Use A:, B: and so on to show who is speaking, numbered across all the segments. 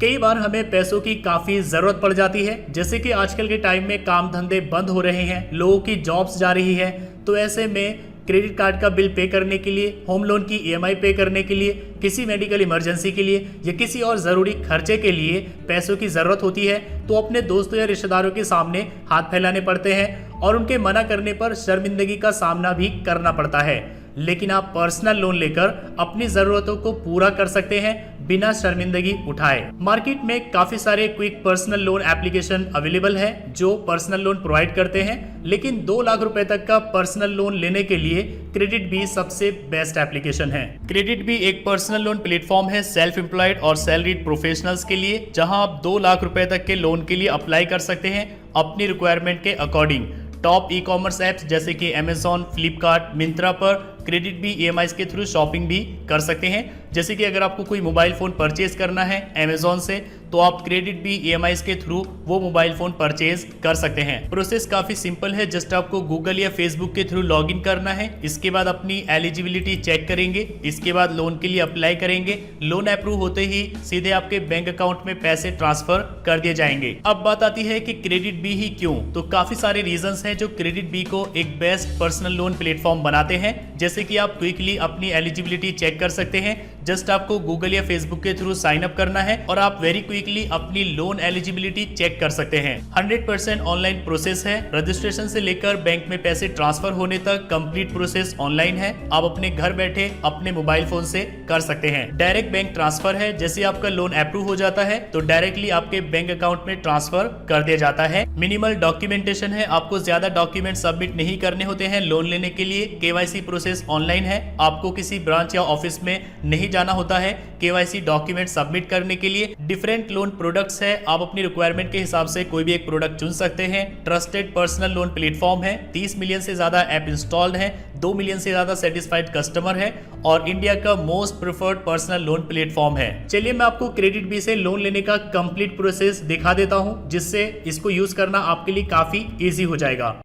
A: कई बार हमें पैसों की काफी जरूरत पड़ जाती है, जैसे कि आजकल के टाइम में काम धंधे बंद हो रहे हैं, लोगों की जॉब्स जा रही है। तो ऐसे में क्रेडिट कार्ड का बिल पे करने के लिए, होम लोन की ईएमआई पे करने के लिए, किसी मेडिकल इमरजेंसी के लिए या किसी और ज़रूरी खर्चे के लिए पैसों की ज़रूरत होती है, तो अपने दोस्तों या रिश्तेदारों के सामने हाथ फैलाने पड़ते हैं और उनके मना करने पर शर्मिंदगी का सामना भी करना पड़ता है। लेकिन आप पर्सनल लोन लेकर अपनी ज़रूरतों को पूरा कर सकते हैं बिना शर्मिंदगी उठाए। मार्केट में काफ़ी सारे quick personal loan application available है जो पर्सनल लोन प्रोवाइड करते हैं, लेकिन 2 लाख रुपए तक का पर्सनल लोन लेने के लिए क्रेडिट बी सबसे बेस्ट एप्लीकेशन है। क्रेडिट बी एक पर्सनल लोन प्लेटफॉर्म है सेल्फ एम्प्लॉयड और सैलरीड प्रोफेशनल्स के लिए, जहां आप 2 लाख रुपए तक के लोन के लिए अप्लाई कर सकते हैं अपनी रिक्वायरमेंट के according. Top e commerce apps जैसे कि अमेजॉन, फ्लिपकार्ट, मिंत्रा पर क्रेडिट बी ईएमआई के थ्रू शॉपिंग भी कर सकते हैं। जैसे कि अगर आपको कोई मोबाइल फोन परचेज करना है अमेजॉन से, तो आप क्रेडिट बी ईएमआई के थ्रू वो मोबाइल फोन परचेज कर सकते हैं। प्रोसेस काफी सिंपल है, जस्ट आपको गूगल या फेसबुक के थ्रू लॉग इन करना है। इसके बाद अपनी एलिजिबिलिटी चेक करेंगे, इसके बाद लोन के लिए अप्लाई करेंगे। लोन अप्रूव होते ही सीधे आपके बैंक अकाउंट में पैसे ट्रांसफर कर दिए जाएंगे। अब बात आती है कि क्रेडिट बी ही क्यों, तो काफी सारे रीजंस हैं जो क्रेडिट बी को एक बेस्ट पर्सनल लोन प्लेटफॉर्म बनाते हैं। जैसे कि आप क्विकली अपनी एलिजिबिलिटी चेक कर सकते हैं, जस्ट आपको गूगल या फेसबुक के थ्रू साइन अप करना है और आप वेरी क्विकली अपनी लोन एलिजिबिलिटी चेक कर सकते हैं। 100% ऑनलाइन प्रोसेस है, रजिस्ट्रेशन से लेकर बैंक में पैसे ट्रांसफर होने तक कंप्लीट प्रोसेस ऑनलाइन है। आप अपने घर बैठे अपने मोबाइल फोन से कर सकते हैं। डायरेक्ट बैंक ट्रांसफर है, जैसे आपका लोन अप्रूव हो जाता है तो डायरेक्टली आपके बैंक अकाउंट में ट्रांसफर कर दिया जाता है। मिनिमल डॉक्यूमेंटेशन है, आपको ज्यादा डॉक्यूमेंट सबमिट नहीं करने होते हैं लोन लेने के लिए। केवाईसी प्रोसेस ऑनलाइन है, आपको किसी ब्रांच या ऑफिस में नहीं जाना होता है केवाईसी डॉक्यूमेंट सबमिट करने के लिए। डिफरेंट लोन प्रोडक्ट्स है, आप अपनी रिक्वायरमेंट के हिसाब से कोई भी एक प्रोडक्ट चुन सकते हैं। ट्रस्टेड पर्सनल लोन प्लेटफॉर्म है, 30 मिलियन से ज्यादा ऐप इंस्टॉल्ड है, 2 मिलियन से ज्यादा सेटिस्फाइड कस्टमर है और इंडिया का most preferred personal loan platform है। चलिए मैं आपको क्रेडिट बी से लोन लेने का कंप्लीट प्रोसेस दिखा देता हूं, जिससे इसको यूज करना आपके लिए काफी इजी हो जाएगा।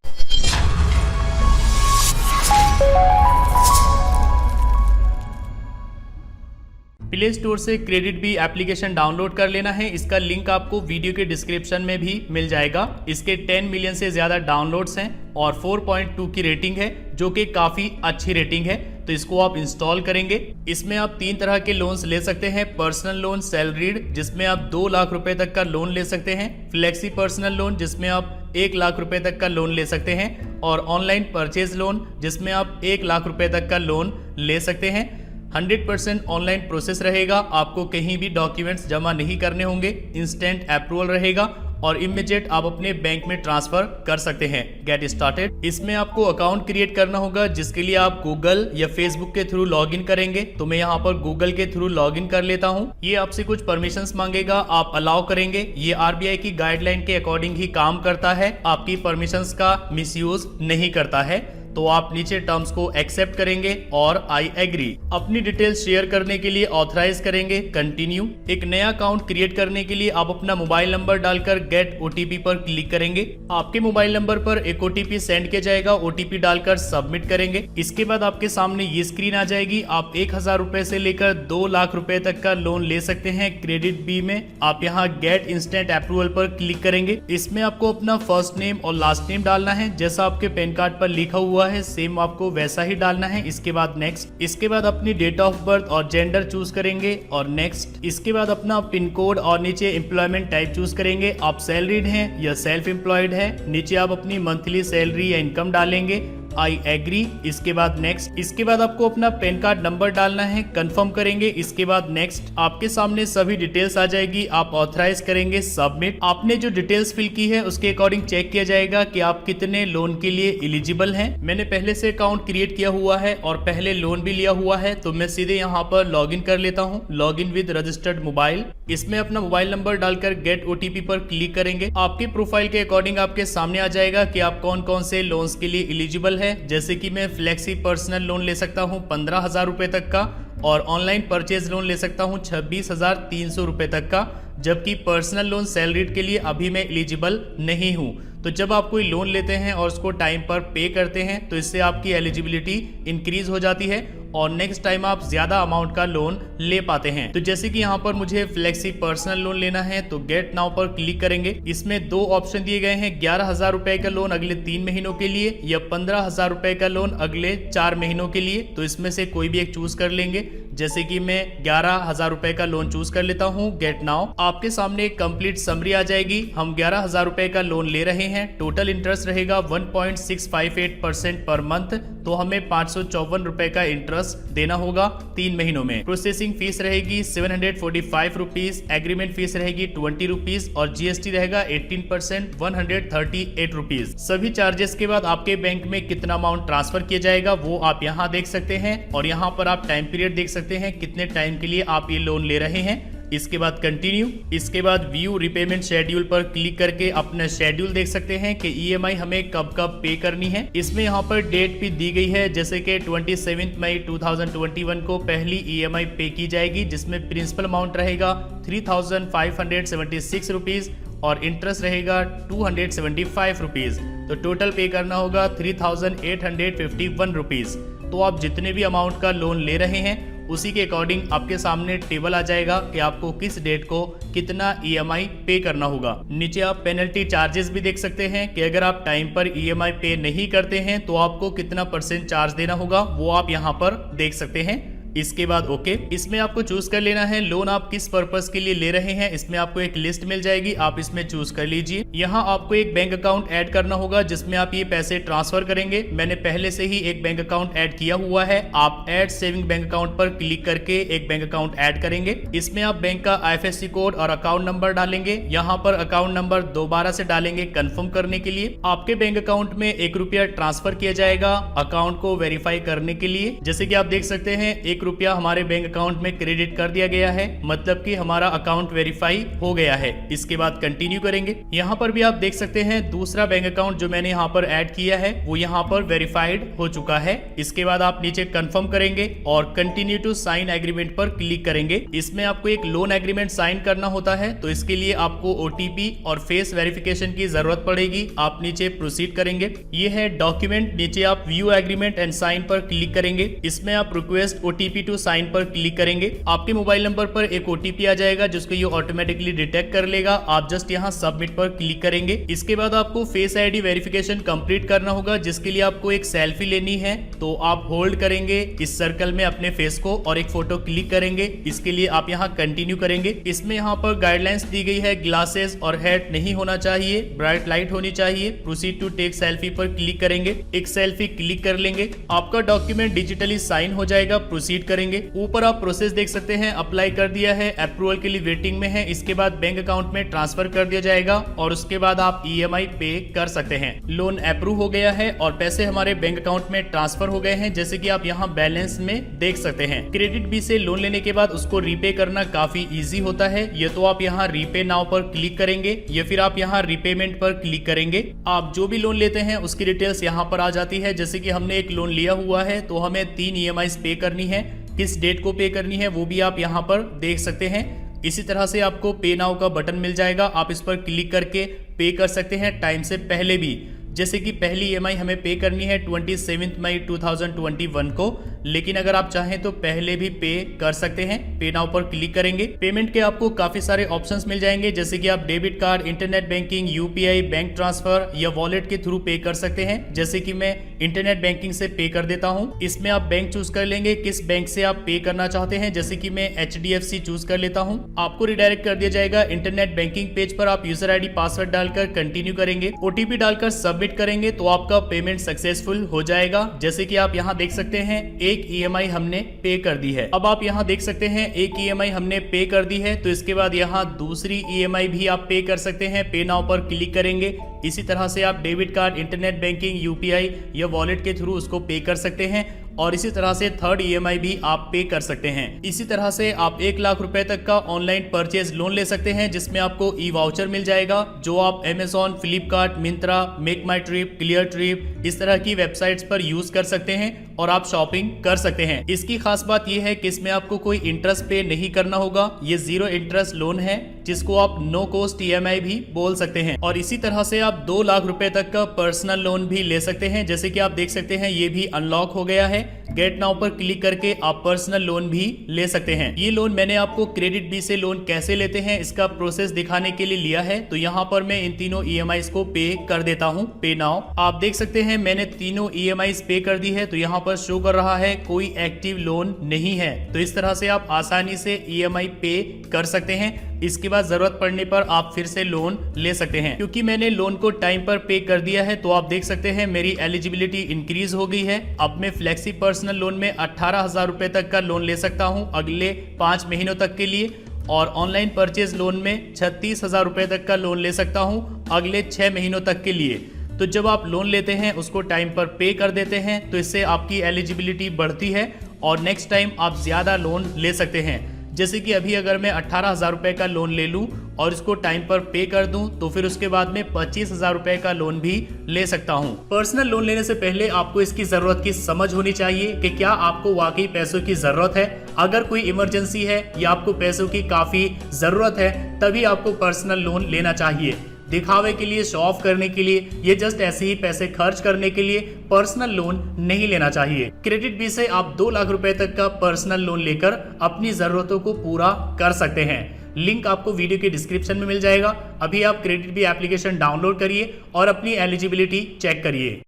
A: प्ले स्टोर से क्रेडिट बी एप्लीकेशन डाउनलोड कर लेना है, इसका लिंक आपको वीडियो के डिस्क्रिप्शन में भी मिल जाएगा। इसके 10 मिलियन से ज्यादा डाउनलोड्स हैं और 4.2 की रेटिंग है, जो कि काफी अच्छी रेटिंग है। तो इसको आप इंस्टॉल करेंगे। इसमें आप 3 तरह के लोन्स ले सकते हैं। पर्सनल लोन सैलरीड, जिसमें आप 2 लाख रुपए तक का लोन ले सकते हैं। फ्लेक्सी पर्सनल लोन, जिसमें आप 1 लाख रुपए तक का लोन ले सकते हैं। और ऑनलाइन परचेज लोन, जिसमें आप 1 लाख रुपए तक का लोन ले सकते हैं। 100% ऑनलाइन प्रोसेस रहेगा, आपको कहीं भी डॉक्यूमेंट्स जमा नहीं करने होंगे, इंस्टेंट अप्रूवल रहेगा और इमीडिएट आप अपने बैंक में ट्रांसफर कर सकते हैं। गेट स्टार्टेड, इसमें आपको अकाउंट क्रिएट करना होगा, जिसके लिए आप गूगल या फेसबुक के थ्रू लॉगिन करेंगे। तो मैं यहाँ पर गूगल के थ्रू लॉगिन कर लेता हूँ। ये आपसे कुछ परमिशंस मांगेगा, आप अलाउ करेंगे। ये आरबीआई की गाइडलाइन के अकॉर्डिंग ही काम करता है, आपकी परमिशंस का मिसयूज नहीं करता है। तो आप नीचे टर्म्स को एक्सेप्ट करेंगे और आई एग्री। अपनी डिटेल्स शेयर करने के लिए ऑथराइज करेंगे, कंटिन्यू। एक नया अकाउंट क्रिएट करने के लिए आप अपना मोबाइल नंबर डालकर गेट ओटीपी पर क्लिक करेंगे। आपके मोबाइल नंबर पर एक ओटीपी सेंड किया जाएगा, ओटीपी डालकर सबमिट करेंगे। इसके बाद आपके सामने ये स्क्रीन आ जाएगी। आप 1000 रुपए से लेकर 2 लाख रुपए तक का लोन ले सकते हैं क्रेडिट बी में। आप यहाँ गेट इंस्टेंट अप्रूवल पर क्लिक करेंगे। इसमें आपको अपना फर्स्ट नेम और लास्ट नेम डालना है, जैसा आपके पैन कार्ड पर लिखा हुआ है सेम आपको वैसा ही डालना है। इसके बाद नेक्स्ट, इसके बाद अपनी डेट ऑफ बर्थ और जेंडर चूज करेंगे और नेक्स्ट। इसके बाद अपना पिन कोड और नीचे एम्प्लॉयमेंट टाइप चूज करेंगे, आप सैलरीड हैं या सेल्फ एम्प्लॉयड है। नीचे आप अपनी मंथली सैलरी या इनकम डालेंगे, आई एग्री। इसके बाद नेक्स्ट। इसके बाद आपको अपना पैन कार्ड नंबर डालना है, कंफर्म करेंगे। इसके बाद नेक्स्ट। आपके सामने सभी डिटेल्स आ जाएगी, आप ऑथराइज करेंगे, सबमिट। आपने जो डिटेल्स फिल की है उसके अकॉर्डिंग चेक किया जाएगा कि आप कितने लोन के लिए एलिजिबल हैं। मैंने पहले से अकाउंट क्रिएट किया हुआ है और पहले लोन भी लिया हुआ है, तो मैं सीधे यहाँ पर लॉग इन कर लेता हूँ। Log in with registered mobile. इसमें अपना मोबाइल नंबर डालकर गेट ओटीपी पर क्लिक करेंगे। आपके प्रोफाइल के अकॉर्डिंग आपके सामने आ जाएगा कि आप कौन कौन से लोन्स के लिए एलिजिबल है। जैसे कि मैं फ्लेक्सी पर्सनल लोन ले सकता हूं 15,000 रुपए तक का और ऑनलाइन परचेज लोन ले सकता हूं 26,300 रुपए तक का। जबकि पर्सनल लोन सैलरीड के लिए अभी मैं एलिजिबल नहीं हूँ। तो जब आप कोई लोन लेते हैं और उसको टाइम पर पे करते हैं तो इससे आपकी एलिजिबिलिटी इंक्रीज हो जाती है और नेक्स्ट टाइम आप ज्यादा अमाउंट का लोन ले पाते हैं। तो जैसे कि यहाँ पर मुझे फ्लेक्सी पर्सनल लोन लेना है तो गेट नाउ पर क्लिक करेंगे। इसमें दो ऑप्शन दिए गए हैं, 11,000 रुपए का लोन अगले 3 महीनों के लिए या 15,000 रुपए का लोन अगले 4 महीनों के लिए। तो इसमें से कोई भी एक चूज कर लेंगे। जैसे कि मैं 11,000 रुपए का लोन चूज कर लेता हूँ। गेट नाउ आपके सामने एक कंप्लीट समरी आ जाएगी। हम 11,000 रुपए का लोन ले रहे हैं। टोटल इंटरेस्ट रहेगा 1.658% पर मंथ। तो हमें 554 रुपए का इंटरेस्ट देना होगा 3 महीनों में। प्रोसेसिंग फीस रहेगी 745 रुपीज, एग्रीमेंट फीस रहेगी 20 रुपीज और जीएसटी रहेगा 18% 138 रुपीज। सभी चार्जेस के बाद आपके बैंक में कितना अमाउंट ट्रांसफर किया जाएगा वो आप यहाँ देख सकते हैं और यहाँ पर आप टाइम पीरियड देख सकते हैं कितने टाइम के लिए आप ये लोन ले रहे हैं। इसके बाद कंटिन्यू, इसके बाद व्यू रिपेमेंट शेड्यूल पर क्लिक करके अपना शेड्यूल देख सकते हैं कि ईएमआई हमें कब कब पे करनी है। इसमें यहाँ पर डेट भी दी गई है, जैसे कि 27 मई 2021 को पहली ईएमआई पे की जाएगी जिसमें प्रिंसिपल अमाउंट रहेगा 3,576 रुपीज और इंटरेस्ट रहेगा 275 रुपीज। तो टोटल पे करना होगा 3,851 रुपीज। तो आप जितने भी अमाउंट का लोन ले रहे हैं उसी के अकॉर्डिंग आपके सामने टेबल आ जाएगा कि आपको किस डेट को कितना ईएमआई पे करना होगा। नीचे आप पेनल्टी चार्जेस भी देख सकते हैं कि अगर आप टाइम पर ईएमआई पे नहीं करते हैं तो आपको कितना % चार्ज देना होगा, वो आप यहाँ पर देख सकते हैं। इसके बाद ओके, इसमें आपको चूज कर लेना है लोन आप किस पर्पस के लिए ले रहे हैं। इसमें आपको एक लिस्ट मिल जाएगी, आप इसमें चूज कर लीजिए। यहाँ आपको एक बैंक अकाउंट ऐड करना होगा जिसमें आप ये पैसे ट्रांसफर करेंगे। मैंने पहले से ही एक बैंक अकाउंट ऐड किया हुआ है। आप ऐड सेविंग बैंक अकाउंट पर क्लिक करके एक बैंक अकाउंट ऐड करेंगे। इसमें आप बैंक का IFSC कोड और अकाउंट नंबर डालेंगे। यहाँ पर अकाउंट नंबर दोबारा से डालेंगे कंफर्म करने के लिए। आपके बैंक अकाउंट में ₹1 ट्रांसफर किया जाएगा अकाउंट को वेरीफाई करने के लिए। जैसे कि आप देख सकते हैं ₹1 हमारे बैंक अकाउंट में क्रेडिट कर दिया गया है, मतलब कि हमारा अकाउंट वेरीफाई हो गया है। इसके बाद कंटिन्यू करेंगे। यहाँ पर भी आप देख सकते हैं दूसरा बैंक अकाउंट जो मैंने यहाँ पर ऐड किया है वो यहाँ पर वेरीफाइड हो चुका है। इसके बाद आप नीचे कंफर्म करेंगे और कंटिन्यू टू साइन एग्रीमेंट पर क्लिक करेंगे। इसमें आपको एक लोन एग्रीमेंट साइन करना होता है तो इसके लिए आपको OTP और फेस वेरिफिकेशन की जरूरत पड़ेगी। आप नीचे प्रोसीड करेंगे। ये है डॉक्यूमेंट। नीचे आप व्यू एग्रीमेंट एंड साइन पर क्लिक करेंगे। इसमें आप रिक्वेस्ट OTP टू साइन पर क्लिक करेंगे। आपके मोबाइल नंबर पर एक OTP आ जाएगा जिसको ये ऑटोमेटिकली डिटेक्ट कर लेगा। आप जस्ट यहाँ सबमिट पर क्लिक करेंगे। इसके बाद आपको फेस ID वेरिफिकेशन कंप्लीट करना होगा जिसके लिए आपको एक सेल्फी लेनी है। तो आप होल्ड करेंगे इस सर्कल में अपने फेस को और एक फोटो क्लिक करेंगे। इसके लिए आप यहाँ कंटिन्यू करेंगे। इसमें यहाँ पर गाइडलाइंस दी गई है, ग्लासेस और हेड नहीं होना चाहिए, ब्राइट लाइट होनी चाहिए। प्रोसीड टू टेक सेल्फी पर क्लिक करेंगे। एक सेल्फी क्लिक कर लेंगे। आपका डॉक्यूमेंट डिजिटली साइन हो जाएगा। प्रोसीड करेंगे। ऊपर आप प्रोसेस देख सकते हैं, अप्लाई कर दिया है, अप्रूवल के लिए वेटिंग में है। इसके बाद बैंक अकाउंट में ट्रांसफर कर दिया जाएगा और उसके बाद आप EMI पे कर सकते हैं। लोन अप्रूव हो गया है और पैसे हमारे बैंक अकाउंट में ट्रांसफर हो गए हैं, जैसे कि आप यहाँ बैलेंस में देख सकते हैं। क्रेडिट बी से लोन लेने के बाद उसको रीपे करना काफी इजी होता है। ये तो आप यहाँ रीपे नाउ पर क्लिक करेंगे या फिर आप यहाँ रीपेमेंट पर क्लिक करेंगे। आप जो भी लोन लेते हैं उसकी डिटेल्स यहाँ पर आ जाती है। जैसे कि हमने एक लोन लिया हुआ है तो हमें 3 EMI पे करनी है। किस डेट को पे करनी है वो भी आप यहाँ पर देख सकते हैं। इसी तरह से आपको पे नाउ का बटन मिल जाएगा। आप इस पर क्लिक करके पे कर सकते हैं टाइम से पहले भी। जैसे कि पहली EMI हमें पे करनी है 27 मई 2021 को, लेकिन अगर आप चाहें तो पहले भी पे कर सकते हैं। पे नाउ पर क्लिक करेंगे। पेमेंट के आपको काफी सारे ऑप्शंस मिल जाएंगे, जैसे कि आप debit card, internet banking, UPI, bank transfer या वॉलेट के थ्रू पे कर सकते हैं। जैसे कि मैं इंटरनेट बैंकिंग से पे कर देता हूं। इसमें आप बैंक चूज कर लेंगे किस बैंक से आप पे करना चाहते हैं। जैसे कि मैं HDFC चूज कर लेता हूं। आपको रिडायरेक्ट कर दिया जाएगा इंटरनेट बैंकिंग पेज पर। आप यूजर ID पासवर्ड डालकर कंटिन्यू करेंगे। OTP डालकर सबमिट करेंगे तो आपका पेमेंट सक्सेसफुल हो जाएगा। जैसे कि आप यहाँ देख सकते हैं एक EMI हमने पे कर दी है। अब आप यहाँ देख सकते हैं एक EMI हमने पे कर दी है, तो इसके बाद यहाँ दूसरी EMI भी आप पे कर सकते हैं। पे नाउ पर क्लिक करेंगे। इसी तरह से आप debit card, internet banking, UPI या वॉलेट के थ्रू उसको पे कर सकते हैं और इसी तरह से थर्ड EMI भी आप पे कर सकते हैं। इसी तरह से आप 1 लाख रुपए तक का ऑनलाइन परचेज लोन ले सकते हैं, जिसमें आपको ई-वाउचर मिल जाएगा जो आप Amazon, फ्लिपकार्ट, मिंत्रा, मेक माई ट्रिप, क्लियर ट्रिप इस तरह की वेबसाइट्स पर यूज कर सकते हैं और आप शॉपिंग कर सकते हैं। इसकी खास बात यह है कि इसमें आपको कोई इंटरेस्ट पे नहीं करना होगा। ये 0 इंटरेस्ट लोन है जिसको आप नो कॉस्ट EMI भी बोल सकते हैं। और इसी तरह से आप 2 लाख रुपए तक का पर्सनल लोन भी ले सकते हैं। जैसे कि आप देख सकते हैं ये भी अनलॉक हो गया है। गेट नाउ पर क्लिक करके आप पर्सनल लोन भी ले सकते हैं। ये लोन मैंने आपको क्रेडिट बी से लोन कैसे लेते हैं इसका प्रोसेस दिखाने के लिए लिया है। तो यहाँ पर मैं इन तीनों EMIs को पे कर देता हूँ, पे नाउ। आप देख सकते हैं मैंने तीनों EMIs पे कर दी है। तो यहाँ पर शो कर रहा है कोई एक्टिव लोन नहीं है। तो इस तरह से आप आसानी से EMI पे कर सकते हैं। इसके बाद जरूरत पड़ने पर आप फिर से लोन ले सकते हैं। क्योंकि मैंने लोन को टाइम पर पे कर दिया है तो आप देख सकते हैं मेरी एलिजिबिलिटी इंक्रीज हो गई है। अब मैं फ्लेक्सी पर्सनल लोन में 18,000 रुपए तक का लोन ले सकता हूं अगले 5 महीनों तक के लिए, और ऑनलाइन परचेज लोन में 36,000 रुपए तक का लोन ले सकता हूं अगले 6 महीनों तक के लिए। तो जब आप लोन लेते हैं उसको टाइम पर पे कर देते हैं तो इससे आपकी एलिजिबिलिटी बढ़ती है और नेक्स्ट टाइम आप ज्यादा लोन ले सकते हैं। जैसे कि अभी अगर मैं 18,000 रुपए का लोन ले लूं और इसको टाइम पर पे कर दूं तो फिर उसके बाद में 25,000 रुपए का लोन भी ले सकता हूं। पर्सनल लोन लेने से पहले आपको इसकी जरूरत की समझ होनी चाहिए कि क्या आपको वाकई पैसों की जरूरत है। अगर कोई इमरजेंसी है या आपको पैसों की काफी जरूरत है तभी आपको पर्सनल लोन लेना चाहिए। दिखावे के लिए, शो ऑफ करने के लिए, ये जस्ट ऐसे ही पैसे खर्च करने के लिए पर्सनल लोन नहीं लेना चाहिए। क्रेडिट बी से आप 2 लाख रुपए तक का पर्सनल लोन लेकर अपनी जरूरतों को पूरा कर सकते हैं। लिंक आपको वीडियो के डिस्क्रिप्शन में मिल जाएगा। अभी आप क्रेडिट बी एप्लीकेशन डाउनलोड करिए और अपनी एलिजिबिलिटी चेक करिए।